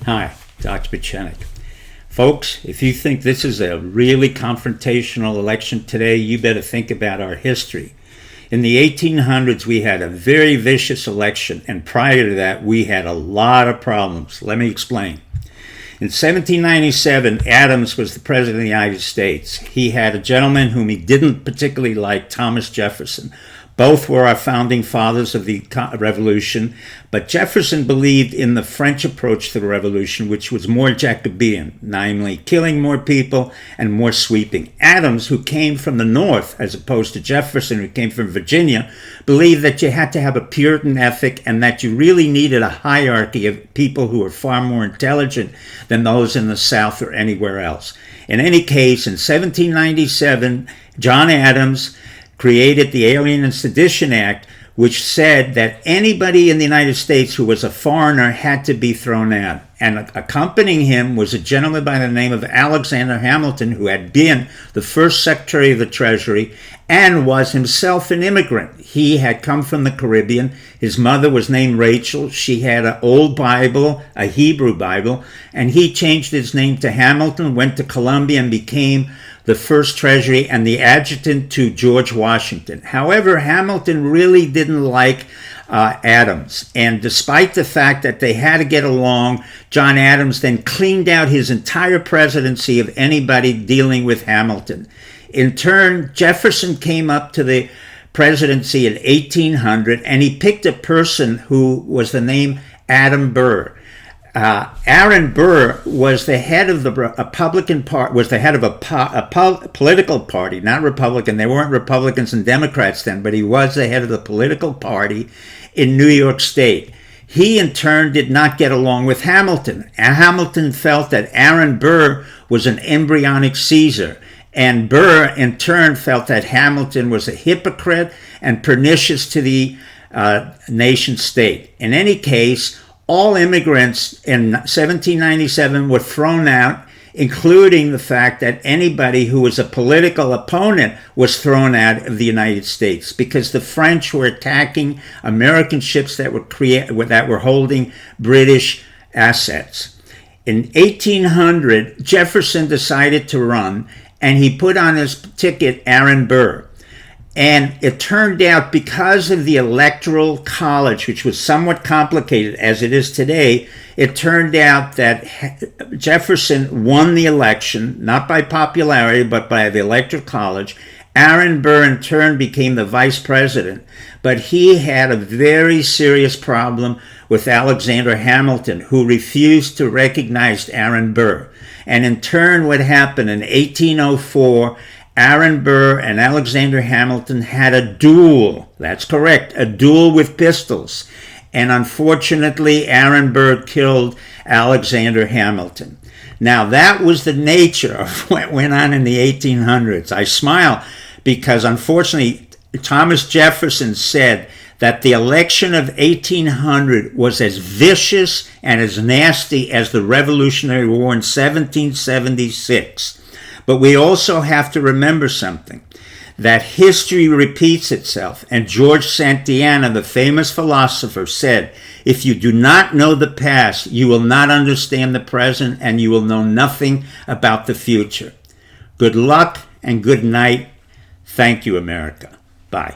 Hi, Dr. Pachenik. Folks, if you think this is a really confrontational election today, you better think about our history. In the 1800s, we had a very vicious election, and prior to that, we had a lot of problems. Let me explain. In 1797, Adams was the president of the United States. He had a gentleman whom he didn't particularly like, Thomas Jefferson. Both were our founding fathers of the revolution, but Jefferson believed in the French approach to the revolution, which was more Jacobean, namely killing more people and more sweeping. Adams, who came from the North, as opposed to Jefferson, who came from Virginia, believed that you had to have a Puritan ethic and that you really needed a hierarchy of people who were far more intelligent than those in the South or anywhere else. In any case, in 1797, John Adams created the Alien and Sedition Act, which said that anybody in the United States who was a foreigner had to be thrown out. And accompanying him was a gentleman by the name of Alexander Hamilton, who had been the first Secretary of the Treasury and was himself an immigrant. He had come from the Caribbean. His mother was named Rachel. She had an old Bible, a Hebrew Bible, and he changed his name to Hamilton, went to Columbia, and became the first Treasury and the adjutant to George Washington. However, Hamilton really didn't like Adams. And despite the fact that they had to get along, John Adams then cleaned out his entire presidency of anybody dealing with Hamilton. In turn, Jefferson came up to the presidency in 1800, and he picked a person who was the name Adam Burr. Aaron Burr was the head of the Republican Party, was the head of a political party, not Republican. There weren't Republicans and Democrats then, but he was the head of the political party in New York State. He, in turn, did not get along with Hamilton. Hamilton felt that Aaron Burr was an embryonic Caesar. And Burr, in turn, felt that Hamilton was a hypocrite and pernicious to the nation state. In any case, all immigrants in 1797 were thrown out, including the fact that anybody who was a political opponent was thrown out of the United States because the French were attacking American ships that were holding British assets. In 1800, Jefferson decided to run, and he put on his ticket Aaron Burr. And it turned out, because of the Electoral College, which was somewhat complicated as it is today, it turned out that Jefferson won the election, not by popularity, but by the Electoral College. Aaron Burr, in turn, became the vice president. But he had a very serious problem with Alexander Hamilton, who refused to recognize Aaron Burr. And in turn, what happened in 1804, Aaron Burr and Alexander Hamilton had a duel. That's correct, a duel with pistols. And unfortunately, Aaron Burr killed Alexander Hamilton. Now, that was the nature of what went on in the 1800s. I smile because, unfortunately, Thomas Jefferson said that the election of 1800 was as vicious and as nasty as the Revolutionary War in 1776. But we also have to remember something, that history repeats itself. And George Santayana, the famous philosopher, said, if you do not know the past, you will not understand the present, and you will know nothing about the future. Good luck and good night. Thank you, America. Bye.